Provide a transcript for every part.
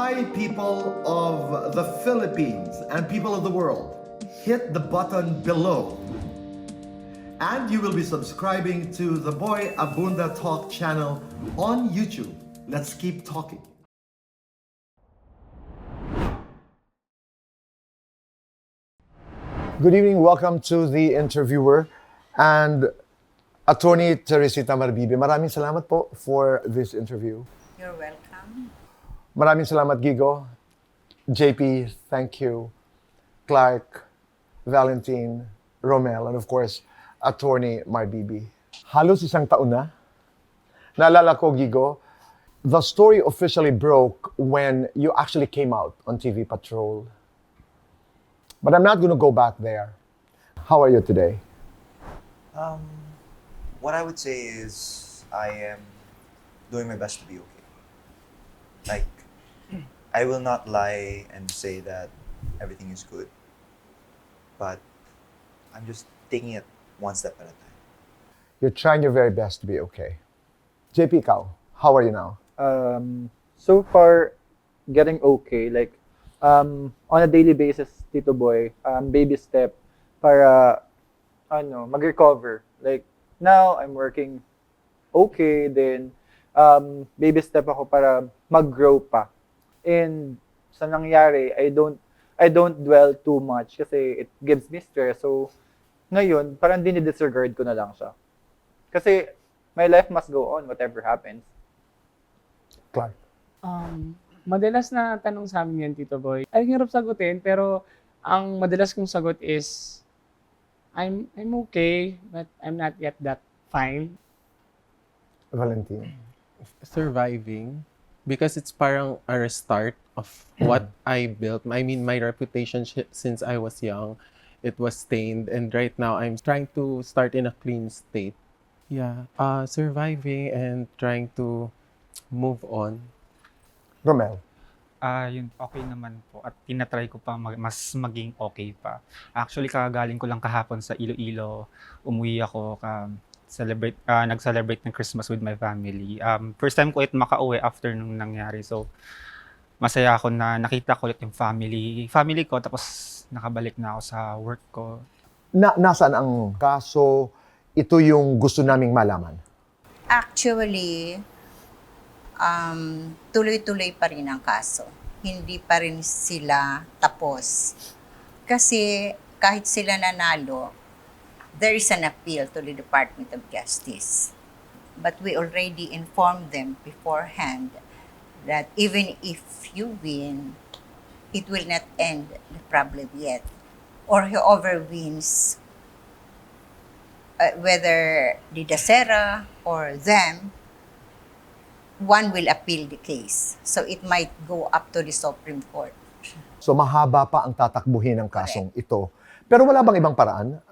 Hi, people of the Philippines and people of the world. Hit the button below. And you will be subscribing to the Boy Abunda Talk channel on YouTube. Let's keep talking. Good evening. Welcome to The Interviewer and Attorney Teresita Marbibe. Maraming salamat po for this interview. You're welcome. Maraming salamat, Gigo. JP, thank you. Clark, Valentine, Rommel, and of course, Attorney Marbibe. Halos isang taon na. Naalala ko, Gigo, the story officially broke when you actually came out on TV Patrol. But I'm not going to go back there. How are you today? What I would say is I am doing my best to be okay. Like, I will not lie and say that everything is good, but I'm just taking it one step at a time. You're trying your very best to be okay. JP, ikaw, how are you now? So far, getting okay. Like, on a daily basis, Tito Boy, baby step para, mag-recover. Like, now, I'm working okay, then, baby step ako para mag-grow pa. And sa nangyari, I don't dwell too much kasi it gives me stress. So, ngayon, parang dinidisregard ko na lang siya. Kasi, my life must go on, whatever happens. Clark. Madalas na tanong sa amin yan, Tito Boy. Ay, hirap sagutin, pero ang madalas kong sagot is, I'm okay, but I'm not yet that fine. Valentine. Surviving because it's parang a restart of what I built. I mean, my reputation since I was young, it was stained, and right now I'm trying to start in a clean state. Yeah, surviving and trying to move on. Rommel. Yun, okay naman po. At tinatry ko pa mas maging okay pa. Actually, kagaling ko lang kahapon sa Iloilo. Umuwi ako, nag-celebrate ng Christmas with my family. First time ko makauwi after nung nangyari. So, masaya ako na nakita ko ulit yung family ko. Tapos, nakabalik na ako sa work ko. Nasaan ang kaso? Ito yung gusto naming malaman. Actually, tuloy-tuloy pa rin ang kaso. Hindi pa rin sila tapos. Kasi kahit sila nanalo, there is an appeal to the Department of Justice. But we already informed them beforehand that even if you win, it will not end the problem yet. Or whoever wins, whether the Dacera or them, one will appeal the case. So it might go up to the Supreme Court. So mahaba pa ang tatakbuhin ng kasong ito. Pero wala bang ibang paraan,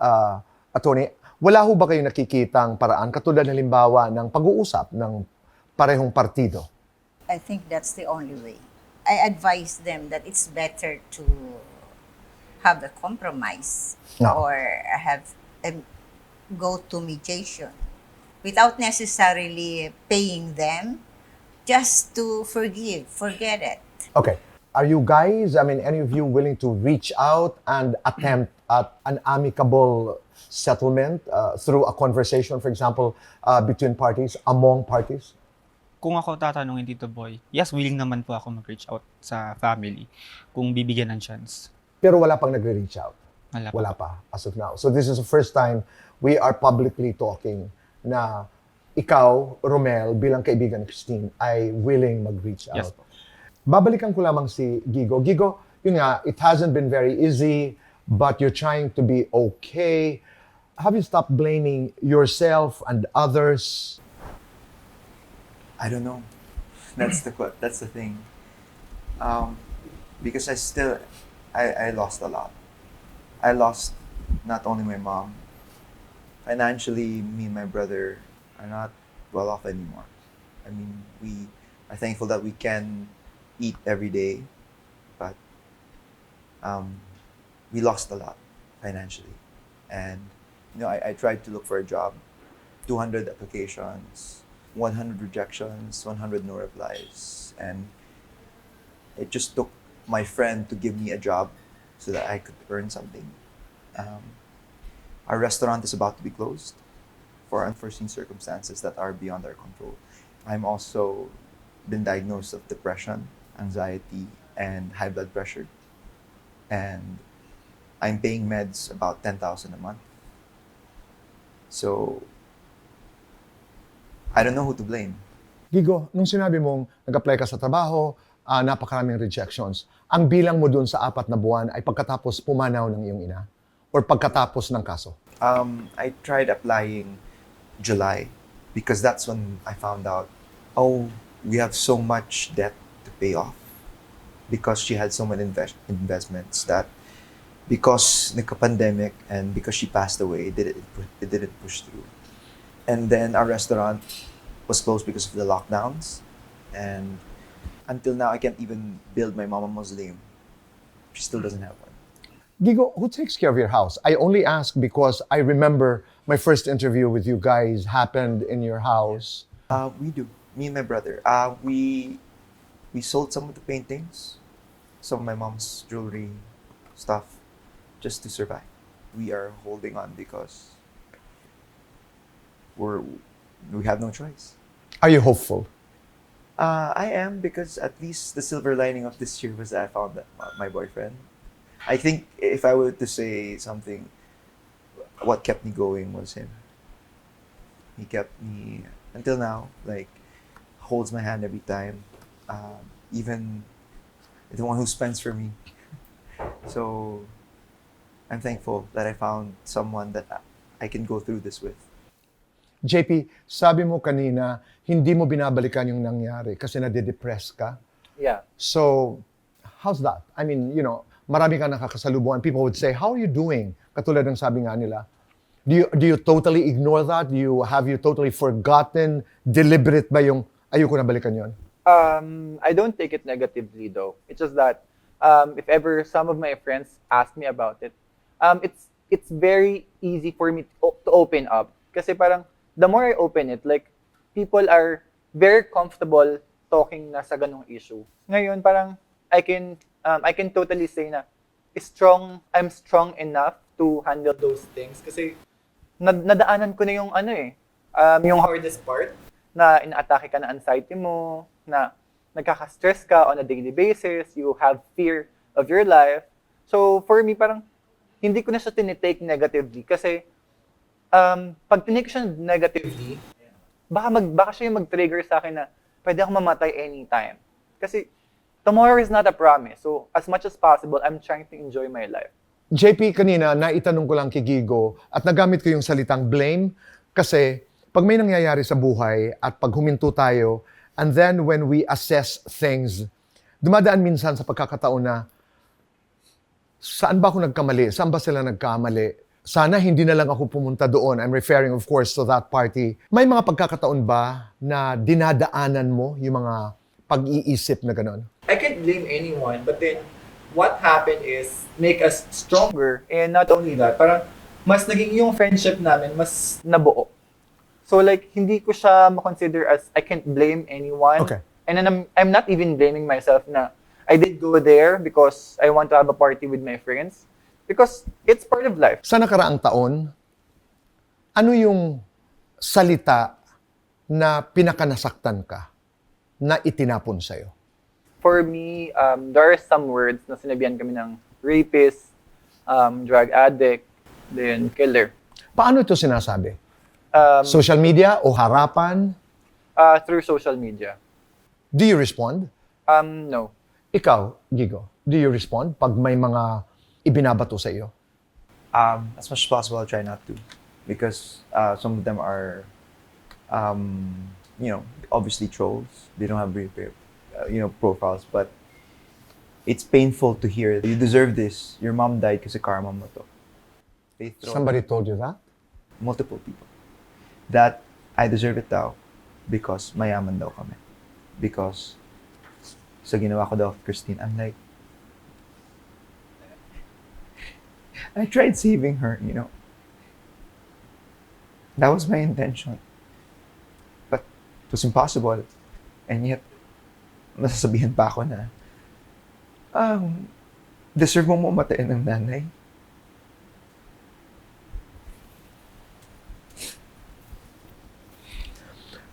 Attorney? Wala ho ba kayong nakikitang paraan katulad ng halimbawa ng pag-uusap ng parehong partido? I think that's the only way. I advise them that it's better to have a compromise or go to mediation without necessarily paying them, just to forget it. Okay. Are you guys, any of you willing to reach out and attempt at an amicable settlement through a conversation, for example, between parties, among parties? Kung ako tatanungin, Tito Boy, yes, willing naman po ako mag-reach out sa family kung bibigyan ng chance. Pero wala pang nagre-reach out? Wala pa, as of now. So this is the first time we are publicly talking na ikaw, Rommel, bilang kaibigan ni Christine, ay willing mag-reach out. Yes po. Babalikan ko lamang si Gigo. Gigo, yun nga, it hasn't been very easy, but you're trying to be okay. Have you stopped blaming yourself and others? I don't know. That's the thing. Because I lost a lot. I lost not only my mom. Financially, me and my brother are not well off anymore. I mean, we are thankful that we can eat every day, but we lost a lot financially. And I tried to look for a job, 200 applications, 100 rejections, 100 no replies, and It just took my friend to give me a job so that I could earn something. Our restaurant is about to be closed for unforeseen circumstances that are beyond our control. I'm also been diagnosed of depression, anxiety, and high blood pressure. And I'm paying meds about 10,000 a month. So, I don't know who to blame. Gigo, nung sinabi mong nag-apply ka sa trabaho, napakaraming rejections, ang bilang mo dun sa 4 na buwan ay pagkatapos pumanaw ng iyong ina? Or pagkatapos ng kaso? I tried applying July because that's when I found out, oh, we have so much debt to pay off because she had so many investments that because nagka-pandemic and because she passed away, it didn't push through. And then our restaurant was closed because of the lockdowns. And until now, I can't even build my mama mausoleum. She still doesn't have one. Gigo, who takes care of your house? I only ask because I remember my first interview with you guys happened in your house. We do. Me and my brother. We sold some of the paintings, some of my mom's jewelry, stuff, just to survive. We are holding on because we have no choice. Are you hopeful? I am, because at least the silver lining of this year was that I found my boyfriend. I think if I were to say something, what kept me going was him. He kept me until now, like, holds my hand every time, even the one who spends for me. So I'm thankful that I found someone that I can go through this with. JP, sabi mo kanina, hindi mo binabalikan yung nangyari kasi nade-depress ka. Yeah. So, how's that? I mean, you know, marami ka nakakasalubungan. People would say, how are you doing? Katulad ng sabi nga nila. Do you totally ignore that? Have you totally forgotten? Deliberate ba yung ayoko na balikan yon? I don't take it negatively though. It's just that if ever some of my friends ask me about it, it's very easy for me to open up. Kasi parang the more I open it, like, people are very comfortable talking na sa ganong issue. Ngayon, parang I can totally say na I'm strong enough to handle those things kasi nadaanan ko na yung yung hardest part na inaatake ka na anxiety mo, na nagkaka-stress ka on a daily basis, you have fear of your life. So for me, parang hindi ko na siya tinitake negatively kasi pag tinake siya negatively, baka siya yung mag-trigger sa akin na pwede ako mamatay anytime. Kasi tomorrow is not a promise. So as much as possible, I'm trying to enjoy my life. JP, kanina, naitanong ko lang kay Gigo at nagamit ko yung salitang blame kasi pag may nangyayari sa buhay at pag huminto tayo, and then when we assess things, dumadaan minsan sa pagkakataon na saan ba ako nagkamali? Saan ba sila nagkamali? Sana hindi na lang ako pumunta doon. I'm referring, of course, to that party. May mga pagkakataon ba na dinadaanan mo yung mga pag-iisip na gano'n? I can't blame anyone, but then what happened is make us stronger. And not only that, parang mas naging yung friendship namin mas nabuo. So like, hindi ko siya makonsider as I can't blame anyone. Okay. And then I'm not even blaming myself na I did go there because I want to have a party with my friends. Because it's part of life. Sa nakaraang taon, ano yung salita na pinakanasaktan ka na itinapon sa'yo? For me, there are some words na sinabihan kami ng rapist, drug addict, then killer. Paano ito sinasabi? Social Social media o harapan? through social media. Do you respond? No. Ikaw, Gigo, do you respond pag may mga ibinabato sa iyo? As much as possible, I'll try not to, because some of them are, obviously trolls. They don't have real, profiles, but it's painful to hear. You deserve this. Your mom died kasi karma mo to. They throw Somebody told you that? multiple people that I deserve it daw because mayaman daw kami. Because sa ginawa ko daw kay Christine, I'm like, I tried saving her, That was my intention. But it was impossible. And yet, masasabihan pa ako na Deserve mo mamatay ng nanay.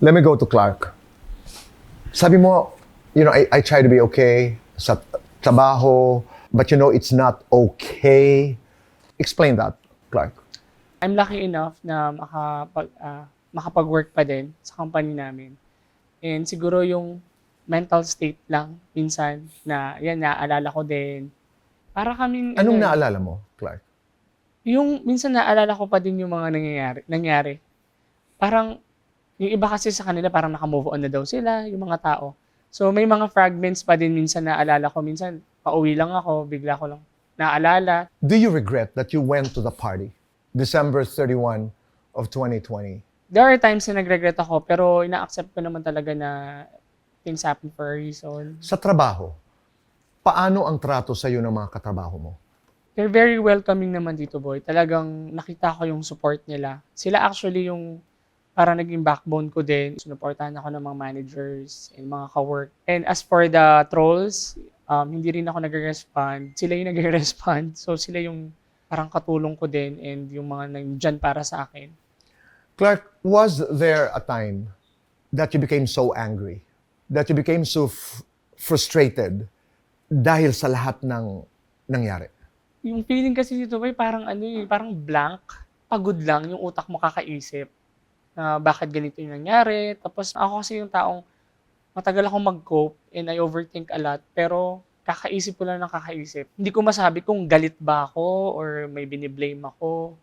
Let me go to Clark. Sabi mo, I try to be okay sa trabaho, but it's not okay. Explain that, Clark. I'm lucky enough na makapag-work pa din sa company namin. And siguro yung mental state lang minsan na yan, naaalala ko din. Para kaming... Anong naalala mo, Clark? Yung minsan naalala ko pa din yung mga nangyari. Parang yung iba kasi sa kanila parang naka-move on na daw sila, yung mga tao. So may mga fragments pa din minsan naalala ko. Minsan pauwi lang ako, bigla ko lang naalala. Do you regret that you went to the party, December 31 of 2020? There are times na nagregret ako, pero ina-accept ko naman talaga na things happen for a reason. Sa trabaho, paano ang trato sa'yo ng mga katrabaho mo? They're very welcoming naman dito, boy. Talagang nakita ko yung support nila. Sila actually yung para naging backbone ko din. Sinuportahan ako ng mga managers and mga ka-work. And as for the trolls, hindi rin ako nagre-respond. Sila yung nagre-respond. So sila yung parang katulong ko din and yung mga nandyan para sa akin. Clark, was there a time that you became so angry, that you became so frustrated dahil sa lahat ng nangyari? Yung feeling kasi dito, boy, parang parang blank. Pagod lang yung utak mo kakaisip na bakit ganito yung nangyari. Tapos ako kasi yung taong matagal akong mag-cope and I overthink a lot. Pero kakaisip ko lang ng kakaisip. Hindi ko masabi kung galit ba ako or may biniblame ako.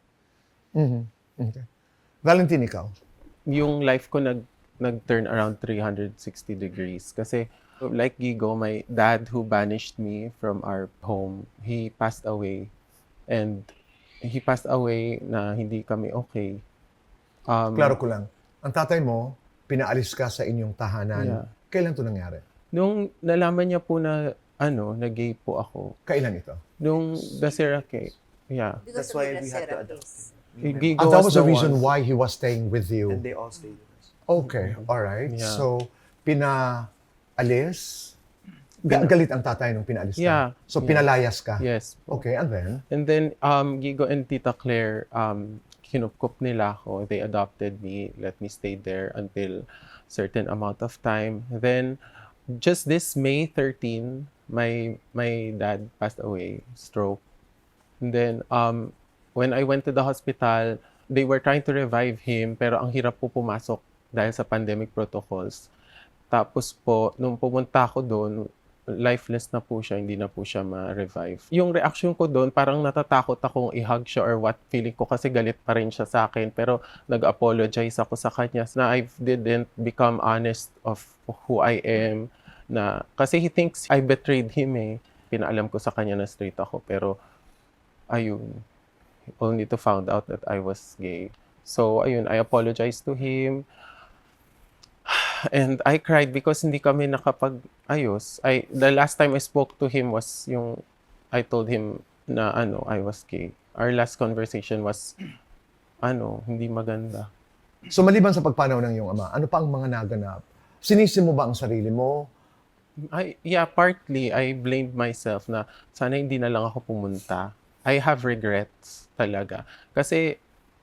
Mm-hmm. Okay. Valentine, ikaw? Yung life ko nag-turn around 360 degrees. Kasi like Gigo, my dad who banished me from our home, he passed away. And he passed away na hindi kami okay. Klaro ko lang. Ang tatay mo, pinaalis ka sa inyong tahanan. Yeah. Kailan to nangyari? Nung nalaman niya po na na gay po ako. Kailan ito? Nung Dacera Case. Yeah. Because That's of why the we had to Dacera adopt case. him. Gigo That was the the reason one. why he was staying with you. And they all stayed with us. Okay, all right. Yeah. So, pinaalis. Galit ang tatay nung pinaalis ka. Yeah. So, Yeah. pinalayas ka. Yes. Okay, and then? And then Gigo and Tita Claire kinupkup nila ako. They adopted me, let me stay there until certain amount of time. Then just this May 13, my dad passed away, stroke. And then when I went to the hospital, they were trying to revive him pero ang hirap po pumasok dahil sa pandemic protocols. Tapos po nung pumunta ako doon, lifeless na po siya, hindi na po siya ma-revive. Yung reaction ko doon, parang natatakot akong i-hug siya or what, feeling ko kasi galit pa rin siya sa akin. Pero nag-apologize ako sa kanya na I didn't become honest of who I am. Na, kasi he thinks I betrayed him eh. Pinaalam ko sa kanya na straight ako. Pero ayun, only to found out that I was gay. So ayun, I apologized to him. And I cried because hindi kami nakapag-ayos. The last time I spoke to him was yung I told him na I was gay. Our last conversation was hindi maganda. So, maliban sa pagpanaw ng iyong ama, ano pa ang mga naganap? Sinisi mo ba ang sarili mo? Yeah, partly I blamed myself na sana hindi na lang ako pumunta. I have regrets talaga. Kasi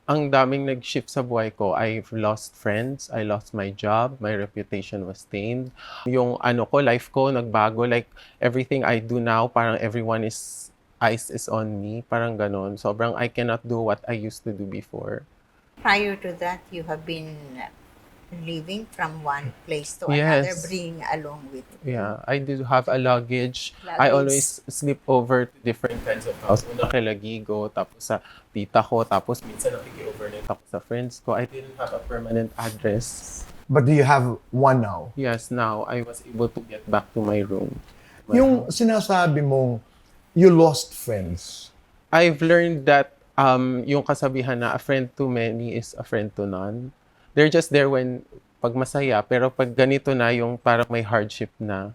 ang daming nag-shift sa buhay ko. I've lost friends, I lost my job, my reputation was stained. Yung life ko nagbago. Like, everything I do now, parang eyes is on me. Parang ganon. Sobrang I cannot do what I used to do before. Prior to that, you have been living from one place to Yes. another, bringing along with you. Yeah, I do have a luggage. I always sleep over to different kinds of house. Una kay Gigo, tapos sa tita ko, tapos minsan nakiki-overnight ako sa friends ko. I didn't have a permanent address. But do you have one now? Yes, now I was able to get back to my room. Yung sinasabi mong you lost friends. I've learned that yung kasabihan na a friend to many is a friend to none. They're just there when pag masaya, pero pag ganito na yung parang may hardship na,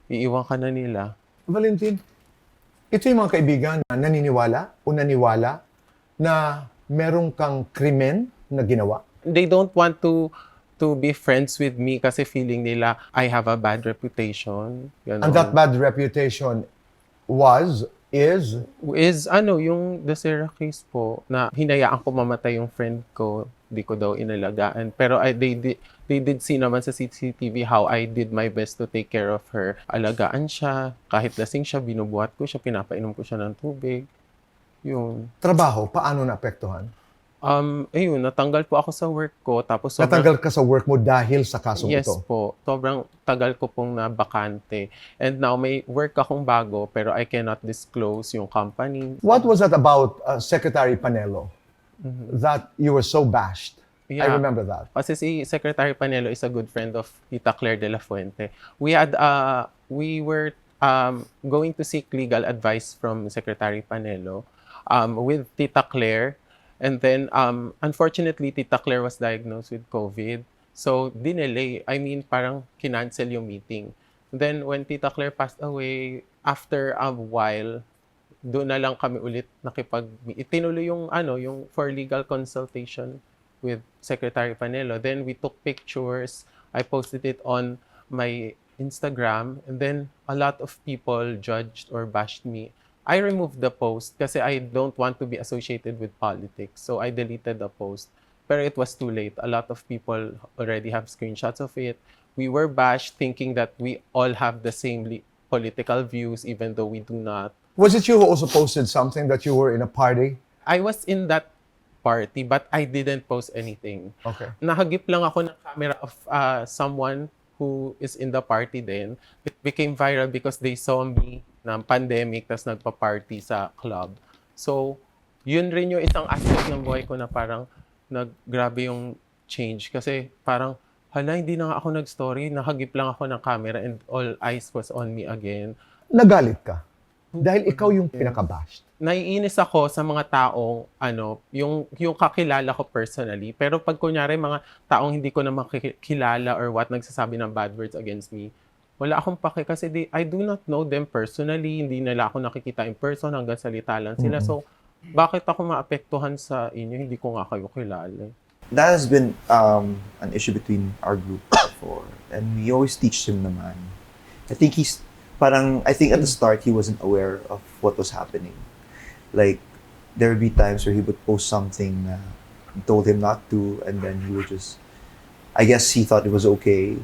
iiwan ka na nila. Valentine, ito yung mga kaibigan na naniniwala o naniwala na merong kang krimen na ginawa. They don't want to be friends with me kasi feeling nila I have a bad reputation. Ganon. And that bad reputation Is yung Dacera case po na hinayaan ko mamatay yung friend ko, di ko daw inalagaan. Pero they did see naman sa CCTV how I did my best to take care of her. Alagaan siya, kahit lasing siya, binubuhat ko siya, pinapainom ko siya ng tubig. Yun. Trabaho, paano naapektuhan? Ayun, natanggal po ako sa work ko. Tapos Natanggal ka sa work mo dahil sa kasong yes ito? po. Sobrang tagal ko pong nabakante. And now, may work akong bago, pero I cannot disclose yung company. What was that about Secretary Panelo that you were so bashed? I Yeah. remember that. Kasi si Secretary Panelo is a good friend of Tita Claire de la Fuente. We were going to seek legal advice from Secretary Panelo with Tita Claire. And then, unfortunately, Tita Claire was diagnosed with COVID. So, dinelay. I mean, parang kinancel yung meeting. Then, when Tita Claire passed away, after a while, doon na lang kami ulit itinuloy yung for legal consultation with Secretary Panelo. Then we took pictures. I posted it on my Instagram, and then a lot of people judged or bashed me. I removed the post kasi I don't want to be associated with politics. So I deleted the post. Pero it was too late. A lot of people already have screenshots of it. We were bashed thinking that we all have the same political views even though we do not. Was it you who also posted something that you were in a party? I was in that party but I didn't post anything. Okay. Nahagip lang ako ng camera of someone who is in the party then. It became viral because they saw me ng pandemic tas nagpa-party sa club. So, yun rin yung isang aspect ng buhay ko na parang grabe yung change. Kasi parang, hala, hindi na nga ako nag-story. Nahagip lang ako ng camera and all eyes was on me again. Nagalit ka? Dahil ikaw yung pinaka-bashed. Naiinis ako sa mga taong, yung kakilala ko personally. Pero pag kunyari, mga taong hindi ko na makikilala or what, nagsasabi ng bad words against me, wala akong pake kasi I do not know them personally. Hindi nila ako nakikita in person hanggang salita lang sila. So, bakit ako maapektuhan sa inyo? Hindi ko nga kayo kilala. That has been an issue between our group before. And we always teach him naman. I think at the start, he wasn't aware of what was happening. Like, there would be times where he would post something na told him not to, and then he would just, I guess he thought it was okay.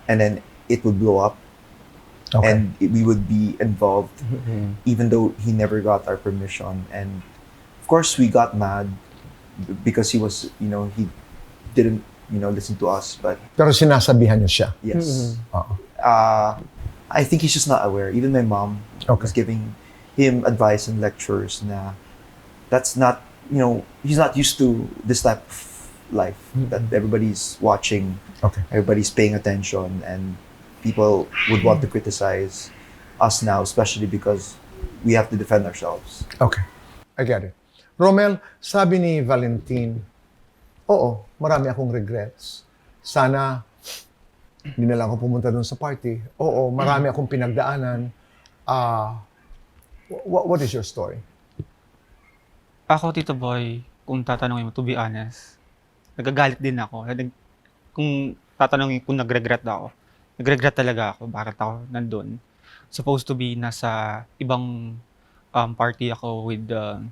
And then it would blow up. Okay. And we would be involved, even though he never got our permission. And of course, we got mad because he was, he didn't, listen to us. But Pero sinasabihan niyo siya. yes, Oo. I think he's just not aware. Even my mom was giving him advice and lectures. Na that's not, he's not used to this type of life that everybody's watching, everybody's paying attention, and people would want to criticize us now, especially because we have to defend ourselves. Okay. I get it. Rommel, sabi ni Valentine, oo, marami akong regrets. Sana hindi na lang ako pumunta doon sa party. Oo, marami akong pinagdaanan. What is your story? Ako, Tito Boy, kung tatanungin mo, to be honest, nagagalit din ako. Kung tatanungin kung nag-regret talaga ako. Bakit ako nandun? Supposed to be nasa ibang party ako with the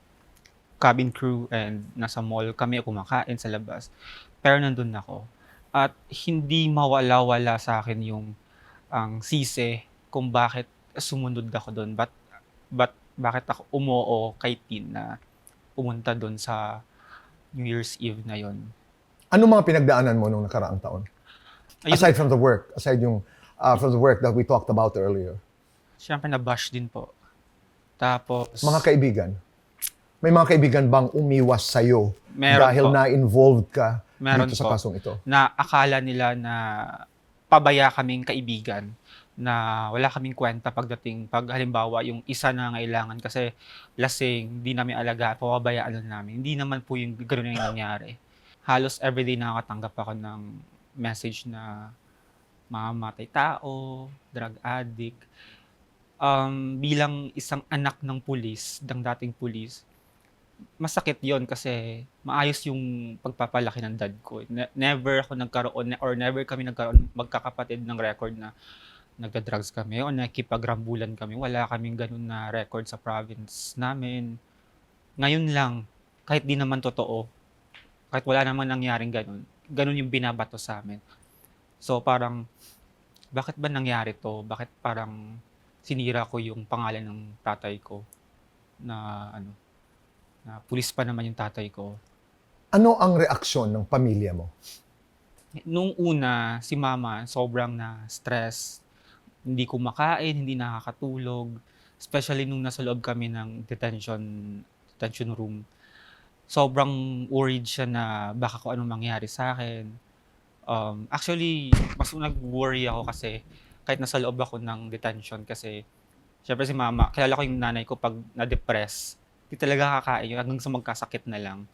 cabin crew and nasa mall kami kumakain sa labas. Pero nandun ako. At hindi mawala-wala sa akin yung sisi kung bakit sumunod ako doon. Bakit ako umoo kay Tin na pumunta doon sa New Year's Eve na yon. Ano mga pinagdaanan mo nung nakaraang taon? Aside from the work, from the work that we talked about earlier. Siyempre na-bash din po. Tapos Mga kaibigan. May mga kaibigan bang umiwas sa'yo Meron dahil po. na-involved ka Meron dito sa po. kasong ito? na akala nila na pabaya kaming kaibigan, na wala kaming kwenta pag halimbawa yung isa na ngailangan kasi lasing, hindi namin alaga, pababayaan lang namin. Hindi naman po yung gano'n yung nangyari. Halos everyday nakakatanggap ako ng message na mamamatay tao, drug addict. Bilang isang anak ng pulis, ng dating pulis, masakit yon kasi maayos yung pagpapalaki ng dad ko. Never ako nagkaroon or never kami nagkaroon magkakapatid ng record na nagda-drugs kami o nakikipagrambulan kami. Wala kaming ganun na record sa province namin. Ngayon lang, kahit di naman totoo, kahit wala naman nangyaring ganun, ganun yung binabato sa amin. So parang, bakit ba nangyari to? Bakit parang sinira ko yung pangalan ng tatay ko na na pulis pa naman yung tatay ko. Ano ang reaksyon ng pamilya mo? Nung una, si mama sobrang na stress. Hindi kumakain, hindi nakakatulog. Especially nung nasa loob kami ng detention room. Sobrang worried siya na baka kung anong mangyari sa akin. Actually, mas nag-worry ako kasi kahit nasa loob ako ng detention kasi syempre si mama, kilala ko yung nanay ko pag na-depress, di talaga kakain yun hanggang sa magkasakit na lang.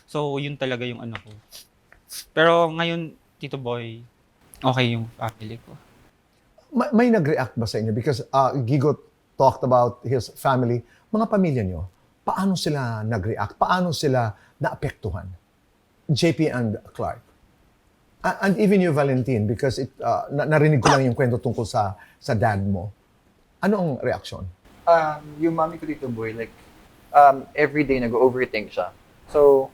So, yun talaga yung ano ko. Pero ngayon, Tito Boy, okay yung family ko. May nag-react ba sa inyo? Because Gigo talked about his family. Mga pamilya nyo, paano sila nag-react? Paano sila naapektuhan? JP and Clark. And even you, Valentine, because narinig ko lang yung kwento tungkol sa dad mo. Ano ang reaksyon? Yung mami ko dito, boy, like, every day nag-overthink siya. So,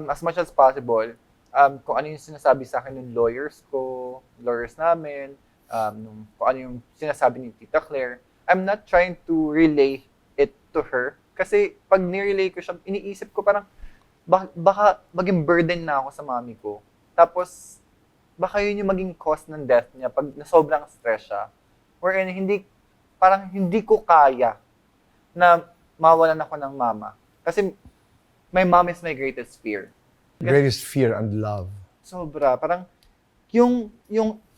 as much as possible, kung ano yung sinasabi sa akin ng lawyers namin, kung ano yung sinasabi ni Tita Claire, I'm not trying to relay it to her. Kasi pag nirelay ko siya, iniisip ko parang, baka maging burden na ako sa mami ko. Tapos, baka yun yung maging cause ng death niya pag sobrang stress siya. Wherein, parang hindi ko kaya na mawalan ako ng mama. Kasi my mom is my greatest fear. Greatest fear and love. Sobra. Parang yung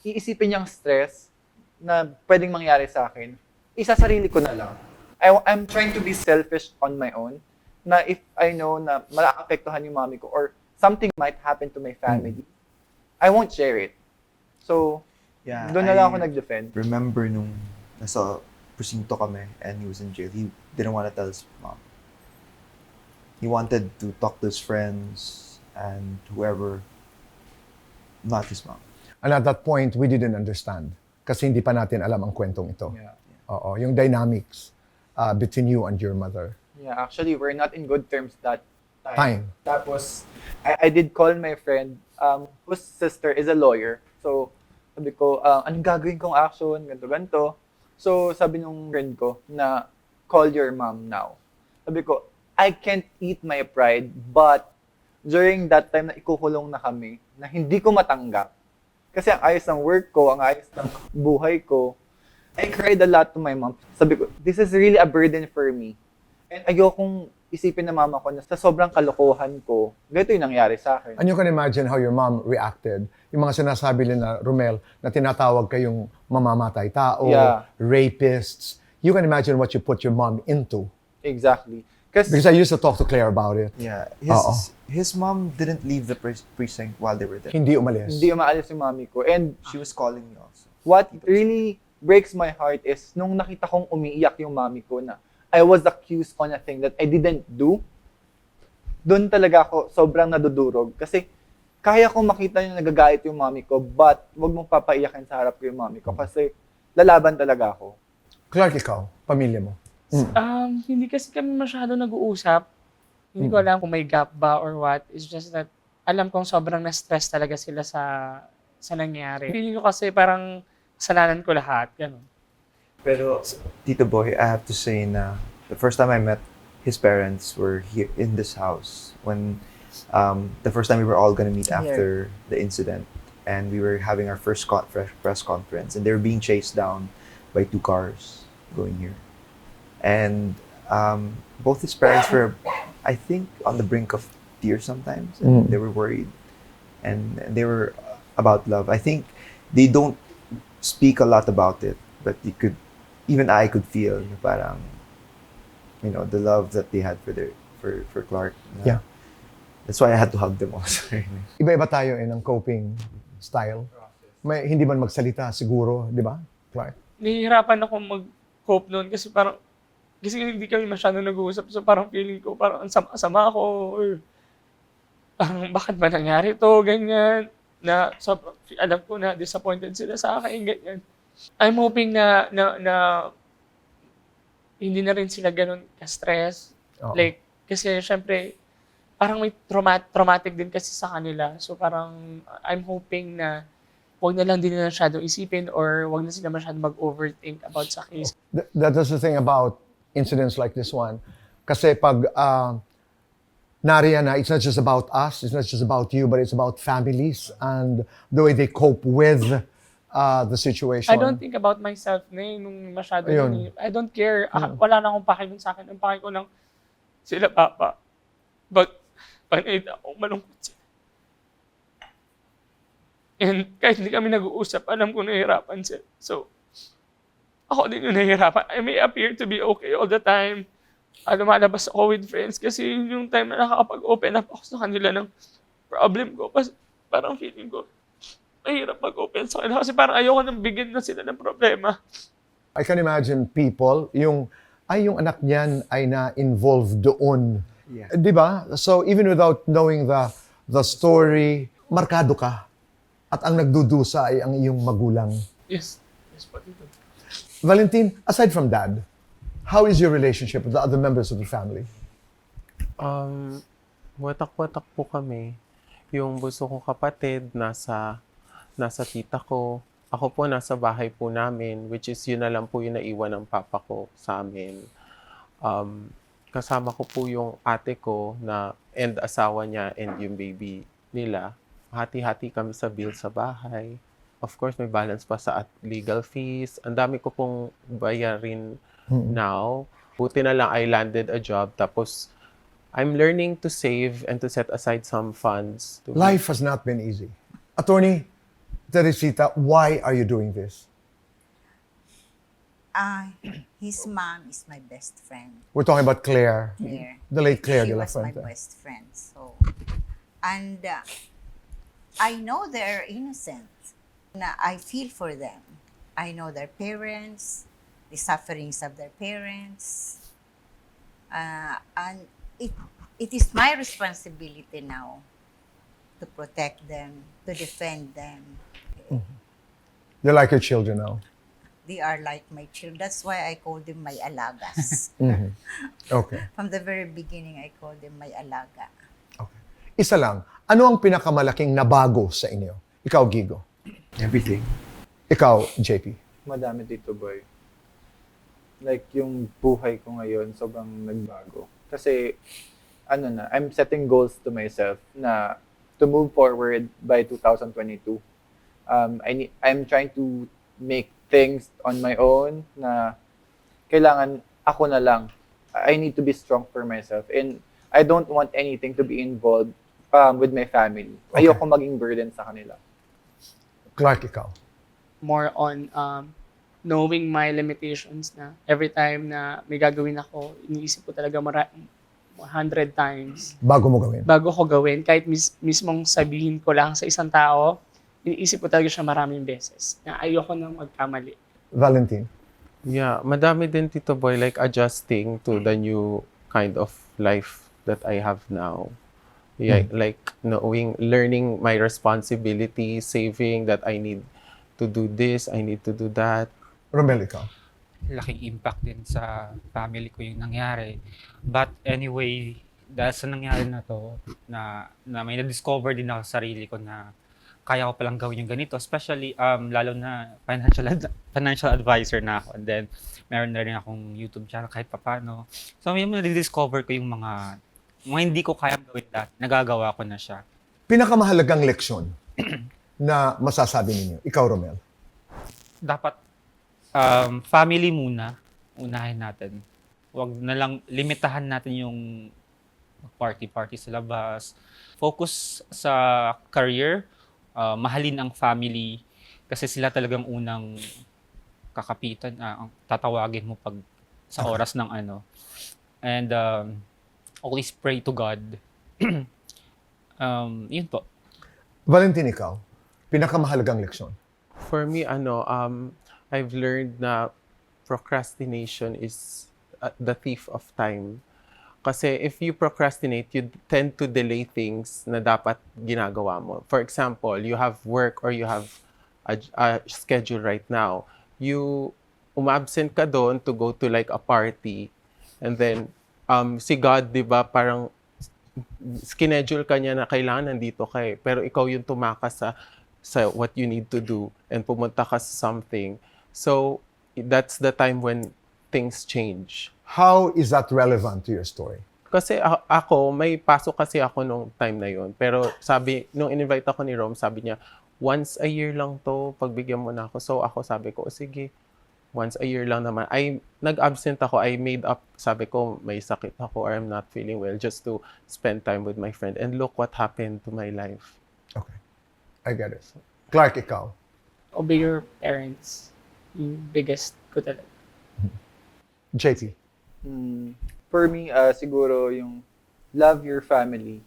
iisipin niyang stress na pwedeng mangyari sa akin, isasarili ko na lang. I'm trying to be selfish on my own na if I know na malaapektuhan yung mami ko or something might happen to my family, I won't share it. So, Yeah, doon na lang ako nag-defend. Remember nung nasa presinto kami and he was in jail, he didn't want to tell his mom. He wanted to talk to his friends and whoever, not his mom. And at that point, we didn't understand. Kasi hindi pa natin alam ang kwentong ito. Yeah. Oo, yung dynamics between you and your mother. Yeah, actually, we're not in good terms that Time. Tapos, I did call my friend whose sister is a lawyer. So, sabi ko, anong gagawin kong action, ganto-ganto. So, sabi nung friend ko na, call your mom now. Sabi ko, I can't eat my pride, but during that time na ikukulong na kami, na hindi ko matanggap. Kasi ang ayos ng work ko, ang ayos ng buhay ko, I cried a lot to my mom. Sabi ko, this is really a burden for me. And ayokong isipin na mama ko na sa sobrang kalokohan ko, ganito yung nangyari sa akin. And you can imagine how your mom reacted. Yung mga sinasabi nila, Rommel, na tinatawag kayong mamamatay tao, Yeah. rapists. You can imagine what you put your mom into. Exactly. Kasi Because I used to talk to Claire about it. Yeah, Oo. his mom didn't leave the precinct while they were there. Hindi umalis. hindi umaalis yung mami ko. And She was calling me also. what really breaks my heart is nung nakita kong umiiyak yung mami ko na I was accused on a thing that I didn't do, doon talaga ako sobrang nadudurog. Kasi kaya kong makita yung nagagalit yung mami ko, but wag mong papaiyakin sa harap ko yung mami ko kasi lalaban talaga ako. Clark, ikaw, pamilya mo. Hindi kasi kami masyado nag-uusap. Hindi ko alam kung may gap ba or what. It's just that alam kong sobrang na-stress talaga sila sa nangyari. Feeling ko kasi parang kasalanan ko lahat. Ganun. Pero, Tito Boy, I have to say na the first time I met his parents were here in this house when the first time we were all gonna meet after the incident, and we were having our first press conference, and they were being chased down by 2 cars going here. And both his parents were, I think, on the brink of tears sometimes, and they were worried, and they were about love. I think they don't speak a lot about it, but even I could feel parang, the love that they had for Clark. Yeah. That's why I had to hug them also. Iba-iba tayo ng coping style. May hindi man magsalita siguro, di ba, Clark? Nahihirapan ako mag-cope noon kasi hindi kami masyado nag-uusap. So parang feeling ko parang ang sama ako or parang bakit ba nangyari to, ganyan. Na sobrang alam ko na disappointed sila sa akin, ganyan. I'm hoping na hindi na rin sila ganun ka-stress. Oo. Like, kasi syempre, parang may traumatic din kasi sa kanila. So parang, I'm hoping na huwag na lang din nila masyadong isipin or huwag na sila masyadong mag-overthink about sa case. That is the thing about incidents like this one. Kasi pag nariyan na, it's not just about us, it's not just about you, but it's about families and the way they cope with the situation. I don't think about myself na nung masyado Ayun. I don't care. Wala na akong pakialam sa akin. Ang paki ko lang sila papa. But, pag nakita ako, malungkot sila. And kahit hindi kami nag-uusap, alam ko nahihirapan sila. So, ako din yung nahihirapan. I may appear to be okay all the time. Lumalabas ako with friends kasi yun yung time na nakakapag-open up ako sa kanila ng problem ko. Kasi parang feeling ko, mahirap mag-open sa kanila kasi parang ayoko nang bigyan na sila ng problema. I can imagine people, yung anak niyan ay na-involved doon. Yeah. Di ba? So even without knowing the story, markado ka. At ang nagdudusa ay ang iyong magulang. Yes. Yes, po dito. Valentine, aside from dad, how is your relationship with the other members of the family? Watak-watak po kami. Yung bunso kong kapatid, nasa tita ko. Ako po, nasa bahay po namin, which is yun na lang po yung naiwan ng papa ko sa amin. Kasama ko po yung ate ko and asawa niya and yung baby nila. Hati-hati kami sa bill sa bahay. Of course, may balance pa sa legal fees. Ang dami ko pong bayarin now. Buti na lang I landed a job. Tapos, I'm learning to save and to set aside some funds. Life has not been easy. Attorney Teresita, why are you doing this? His mom is my best friend. We're talking about Claire, Claire. the late Claire She de la was my Fuente. best friend. So, and I know they're innocent. I feel for them. I know their parents, the sufferings of their parents, and it is my responsibility now to protect them, to defend them. They're like your children now. They are like my children. That's why I call them my alagas. Okay. From the very beginning, I called them my alaga. Okay. Isa lang, ano ang pinakamalaking nabago sa inyo? Ikaw, Gigo. Everything. Ikaw, JP. Madami dito, boy. Like, yung buhay ko ngayon, sobrang nagbago. Kasi, I'm setting goals to myself na to move forward by 2022. I'm trying to make things on my own na kailangan ako na lang. I need to be strong for myself. And I don't want anything to be involved with my family. Okay. Ayoko maging burden sa kanila. Clark, ikaw. More on knowing my limitations na every time na may gagawin ako, iniisip ko talaga 100 times Bago mo gawin. bago ko gawin. Kahit mismong sabihin ko lang sa isang tao, iniisip ko talaga siya maraming beses na ayoko nang magkamali. Valentine. Yeah, madami din, Tito Boy, like adjusting to the new kind of life that I have now. Yeah, like learning my responsibility, saving that I need to do this, I need to do that. Rommel, ikaw. Laking impact din sa family ko yung nangyari. But anyway, dahil sa nangyari na to, na may na-discover din ako sa sarili ko na kaya ko palang gawin yung ganito. Especially, lalo na financial advisor na ako. And then, meron na rin akong YouTube channel kahit papano. So, may na-discover ko yung mga hindi ko kayang gawin dati. Nagagawa ko na siya. Pinakamahalagang leksyon na masasabi ninyo. Ikaw, Rommel. Dapat family muna, unahin natin. Huwag na lang, limitahan natin yung party-party sa labas. Focus sa career, mahalin ang family, kasi sila talagang unang kakapitan, ang tatawagin mo pag sa oras ng ano. And always pray to God. Yun po. Valentine, ikaw. Pinakamahalagang leksyon. For me, I've learned na procrastination is the thief of time. Kasi if you procrastinate, you tend to delay things na dapat ginagawa mo. For example, you have work or you have a schedule right now. umabsent ka doon to go to like a party. And then, si God, di ba, parang schedule ka niya na kailangan nandito ka eh. Pero ikaw yung tumakas sa what you need to do and pumunta ka sa something. So, that's the time when things change. How is that relevant to your story? Kasi ako, may pasok kasi ako nung time na yon. Pero nung in-invite ako ni Rom, sabi niya, once a year lang to, pagbigyan mo na ako. So ako sabi ko, sige, once a year lang naman. Nag-absent ako, I made up, sabi ko, may sakit ako or I'm not feeling well just to spend time with my friend. And look what happened to my life. Okay. I get it. Clark, ikaw. Obey your parents. Yung biggest ko talaga. JP. For me, siguro yung love your family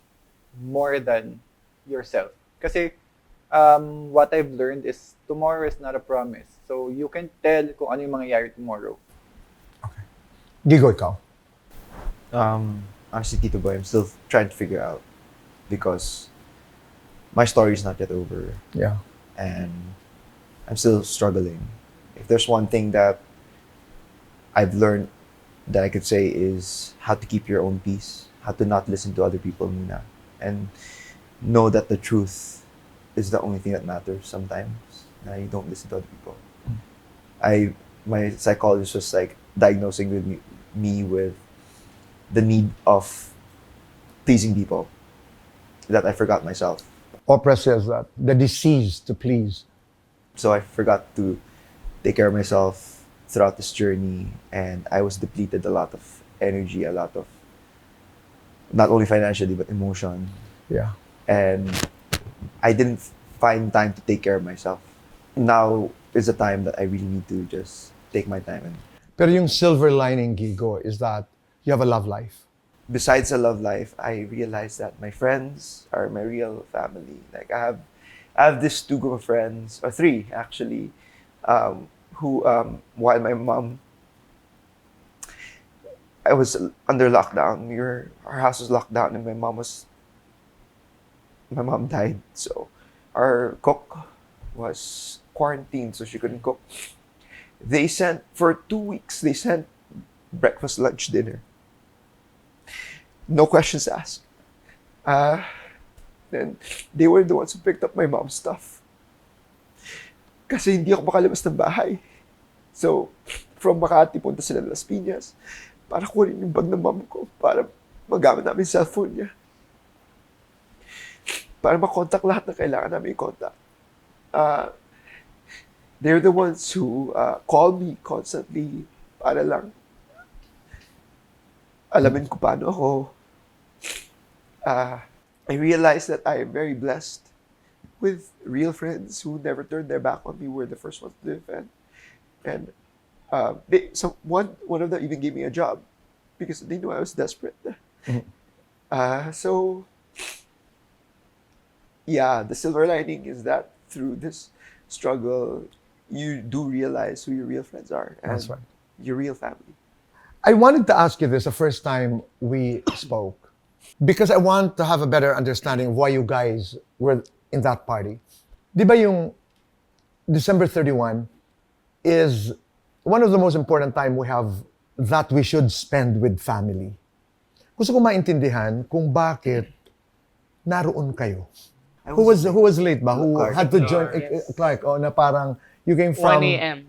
more than yourself. Kasi what I've learned is tomorrow is not a promise. So you can tell kung ano yung mangyayari tomorrow. Gigo, ikaw. Honestly, Tito Boy, I'm still trying to figure out because my story is not yet over Yeah. and I'm still struggling. If there's one thing that I've learned that I could say is how to keep your own peace, how to not listen to other people muna, and know that the truth is the only thing that matters sometimes, na you don't listen to other people. My psychologist was like diagnosing with me with the need of pleasing people, that I forgot myself. Oprah says that the disease to please. So I forgot to take care of myself throughout this journey, and I was depleted a lot of energy, a lot of not only financially but emotion, Yeah. and I didn't find time to take care of myself. Now is the time that I really need to just take my time. And Pero yung silver lining, Gigo, is that you have a love life. besides a love life, I realized that my friends are my real family. Like I have this two group of friends, or three actually, who while my mom, I was under lockdown. Our house was locked down, and my mom died. So our cook was quarantined, so she couldn't cook. They sent for 2 weeks. They sent breakfast, lunch, dinner. No questions asked. Then they were the ones who picked up my mom's stuff. Kasi hindi ako makalabas ng bahay. So, from Makati, punta sila ng Las Piñas para kunin yung bag ng mom ko para magamit namin yung cellphone niya. Para makontak lahat na kailangan namin i-contact. They're the ones who call me constantly para lang alamin ko paano ako. I realized that I am very blessed with real friends who never turned their back on me. Were the first ones to defend, and one of them even gave me a job because they knew I was desperate. So yeah, the silver lining is that through this struggle, you do realize who your real friends are and That's right. your real family. I wanted to ask you this the first time we spoke because I want to have a better understanding of why you guys were in that party. Di ba yung December 31 is one of the most important time we have that we should spend with family. Gusto ko maintindihan kung bakit naroon kayo. Who was late ba? Who Clark. had to join? Yes. Clark, na parang you came 1 from... a.m.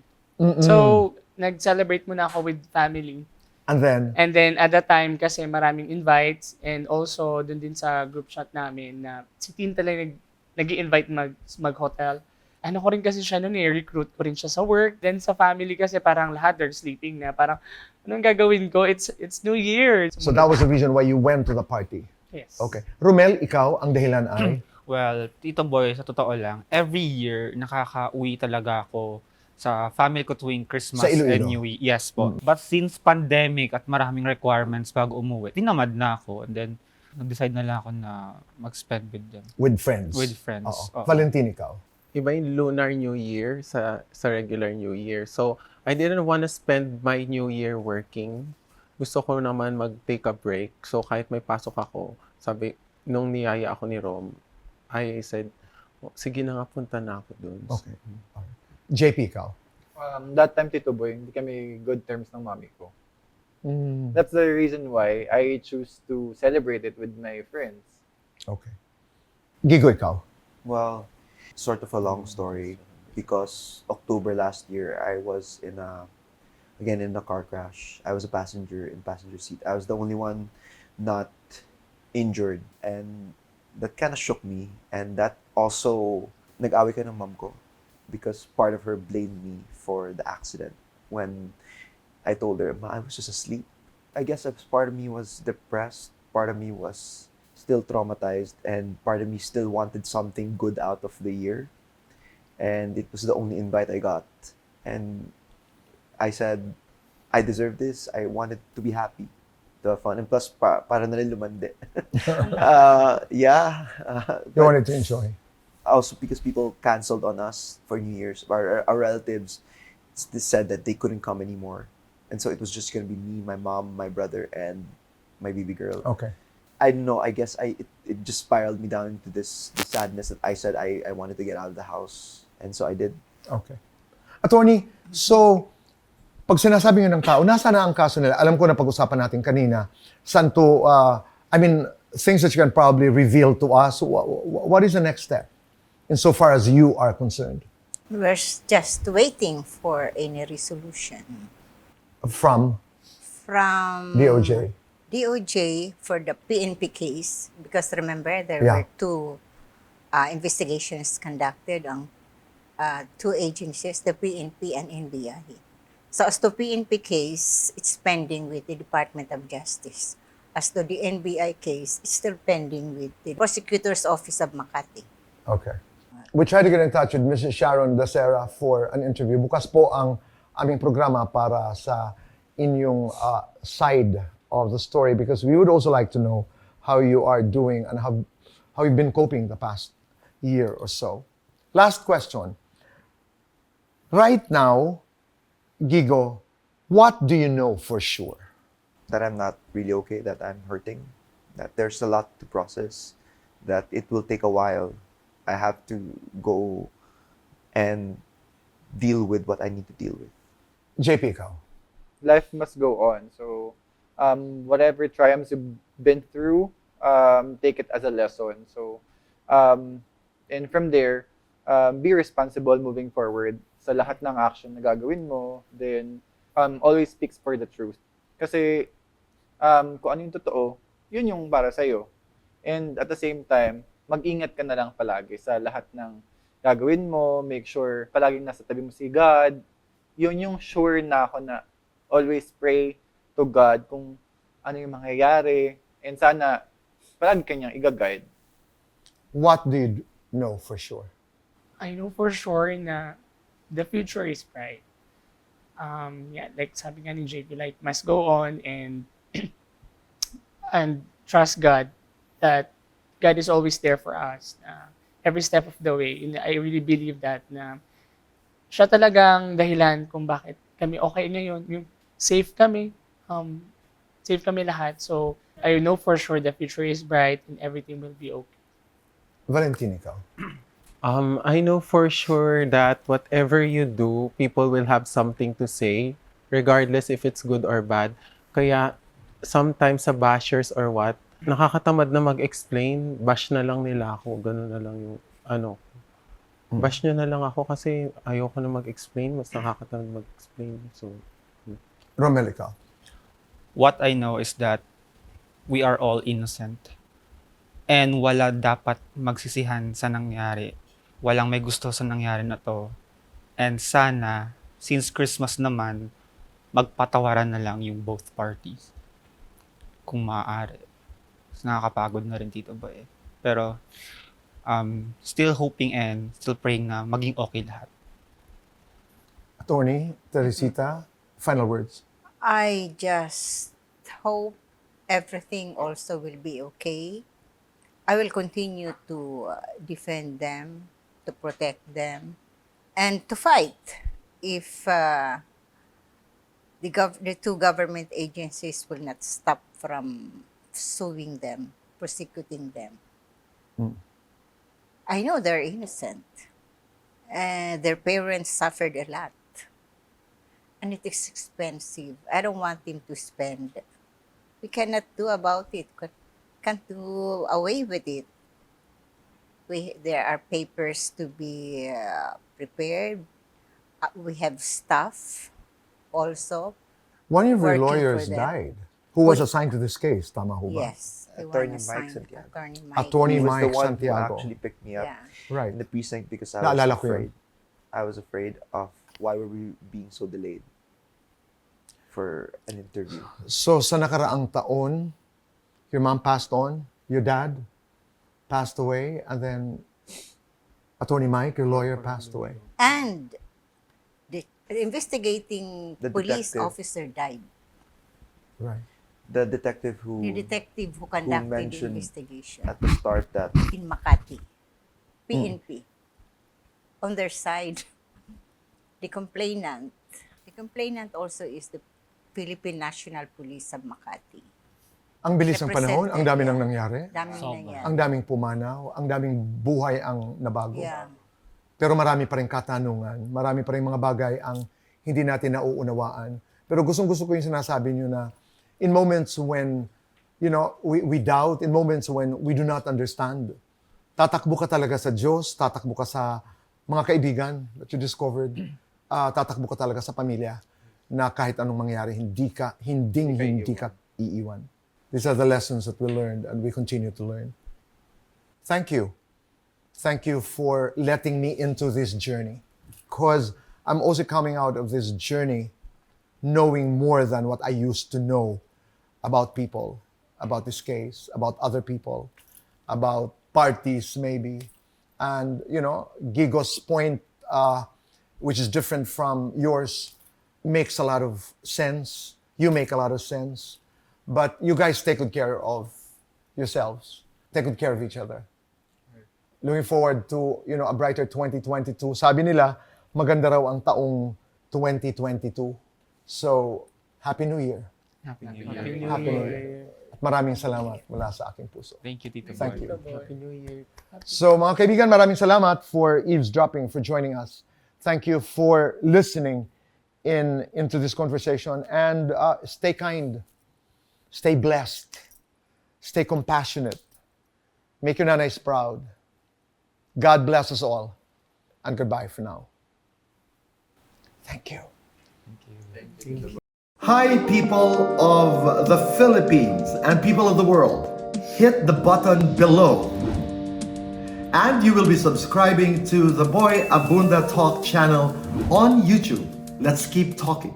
So, nag-celebrate muna ako with family. And then, And then, at that time, kasi maraming invites and also, dun din sa group chat namin na si Tin talaga nag-i-invite mag-hotel. Ano ko rin kasi siya noon recruit ko rin siya sa work. Then sa family kasi parang lahat they're sleeping na. Parang, anong gagawin ko? It's New Year. so that was the reason why you went to the party. Yes. Okay. Romel, ikaw, ang dahilan ay... Well, Tito Boy, sa totoo lang, every year, nakaka-uwi talaga ako sa family ko tuwing Christmas Sa Iloilo? and New Year. Yes po. But since pandemic at maraming requirements pag umuwi, tinamad na ako. And then, nag-decide na lang ako na mag-spend with them. With friends. With friends. Oo. Oo. Valentine, ikaw. Iba yung Lunar New Year sa regular New Year. So, I didn't want to spend my New Year working. Gusto ko naman mag-take a break. So, kahit may pasok ako, sabi, nung niyaya ako ni Rom, I said, sige na nga, punta na ako dun. Okay. JP, ikaw. That time, Tito Boy, hindi kami good terms ng mommy ko. Mm, That's the reason why I choose to celebrate it with my friends. okay. Gigo, ikaw. Well, sort of a long story because October last year I was again in a car crash. I was a passenger in passenger seat. I was the only one not injured, and that kind of shook me, and that also nag-away ka ng mom ko because part of her blamed me for the accident when I told her, Ma, I was just asleep. I guess part of me was depressed, part of me was still traumatized, and part of me still wanted something good out of the year. And it was the only invite I got. And I said, I deserve this. I wanted to be happy, to have fun. And plus, para na rin lumandi. Yeah. You wanted to enjoy. Also because people canceled on us for New Year's. Our relatives said that they couldn't come anymore. And so it was just going to be me, my mom, my brother, and my baby girl. Okay. I don't know. I guess it just spiraled me down into this sadness that I said I wanted to get out of the house. And so I did. Okay. Attorney, so, pag sinasabi nga ng tao, nasa na ang kaso nila? Alam ko na pag-usapan natin kanina. Saan to, things that you can probably reveal to us. What is the next step? Insofar as you are concerned. We're just waiting for any resolution From from DOJ. DOJ for the PNP case, because remember there Yeah. were two investigations conducted on two agencies, the PNP and NBI. So as to PNP case, it's pending with the Department of Justice. As to the NBI case, it's still pending with the Prosecutor's Office of Makati. Okay. We tried to get in touch with Mrs. Sharon Dacera for an interview. Bukas po ang aming programa para sa inyong side of the story, because we would also like to know how you are doing and how you've been coping the past year or so. Last question. Right now, Gigo, what do you know for sure? That I'm not really okay, that I'm hurting, that there's a lot to process, that it will take a while. I have to go and deal with what I need to deal with. JP, ikaw. Life must go on. So, whatever triumphs you've been through, take it as a lesson. So, and from there, be responsible moving forward sa lahat ng action na gagawin mo. Then, always speaks for the truth. Kasi, kung ano yung totoo, yun yung para sa'yo. And at the same time, mag-ingat ka na lang palagi sa lahat ng gagawin mo. Make sure palaging nasa tabi mo si God. Yun yung sure na ako na always pray to God kung ano yung mangyayari. And sana palagi kanyang i-guide. What do you know for sure? I know for sure na the future is bright. Yeah, like sabi nga ni JP, like must go on and and trust God that God is always there for us. Every step of the way. And I really believe that na siya talagang dahilan kung bakit kami okay ngayon. Yung safe kami. Safe kami lahat. So, I know for sure the future is bright and everything will be okay. Valentine, ikaw. I know for sure that whatever you do, people will have something to say, regardless if it's good or bad. Kaya, sometimes sa bashers or what, nakakatamad na mag-explain, bash na lang nila ako, ganun na lang yung bash nyo na lang ako kasi ayoko na mag-explain, mas nakakatamad mag-explain. So, Rommel, ikaw. What I know is that we are all innocent. And wala dapat magsisihan sa nangyari. Walang may gusto sa nangyari na to. And sana, since Christmas naman, magpatawaran na lang yung both parties. Kung maaari. Nakakapagod na rin, Tito Boy. Pero, still hoping and still praying na maging okay lahat. Attorney Teresita, final words. I just hope everything also will be okay. I will continue to defend them, to protect them, and to fight if the two government agencies will not stop from suing them, prosecuting them. I know they're innocent. Their parents suffered a lot. And it is expensive. I don't want him to spend. We cannot do about it. Can't do away with it. There are papers to be prepared. We have staff also. One of your Working for lawyers them. died. Who was assigned to this case? Tama ho ba? Yes. they Attorney want Mike assigned Santiago. Attorney Mike. Attorney He was Mike the one Santiago. who actually picked me up Yeah. Right. in the precinct because I Naalala was ko yun. afraid. I was afraid of why were we being so delayed for an interview. So sa nakaraang taon, your mom passed on, your dad passed away, and then Attorney Mike, your lawyer, passed away. And the investigating The police detective. officer died. Right. The detective who The detective who conducted the mentioned investigation at the start that in Makati, PNP, on their side, the complainant also is the Philippine National Police of Makati. Ang bilis ng panahon, ang dami Represented, nang yeah. nangyari, Daming nangyari. ang daming pumanaw, ang daming buhay ang nabago. Yeah. Pero marami pa rin katanungan, marami pa rin mga bagay ang hindi natin nauunawaan. Pero gustong-gusto ko yung sinasabi nyo na in moments when, you know, we doubt, in moments when we do not understand, tatakbo ka talaga sa Diyos, tatakbo ka sa mga kaibigan that you discovered, tatakbo ka talaga sa pamilya na kahit anong mangyari, hindi ka iiwan. These are the lessons that we learned and we continue to learn. Thank you. Thank you for letting me into this journey. Because I'm also coming out of this journey knowing more than what I used to know about people, about this case, about other people, about parties maybe. And, you know, Gigo's point, which is different from yours, makes a lot of sense. You make a lot of sense. But you guys take good care of yourselves. Take good care of each other. Looking forward to, you know, a brighter 2022. Sabi nila, maganda raw ang taong 2022. So, Happy New Year. Happy New Happy Year. New Happy New Year. At maraming salamat mula sa aking puso. Thank you, Tito Thank Boy. you. Happy New Year. So mga kaibigan, maraming salamat for eavesdropping, for joining us. Thank you for listening into this conversation. And stay kind, stay blessed, stay compassionate. Make your nanays proud. God bless us all. And goodbye for now. Thank you. Hi, people of the Philippines and people of the world. Hit the button below. And you will be subscribing to the Boy Abunda Talk channel on YouTube. Let's keep talking.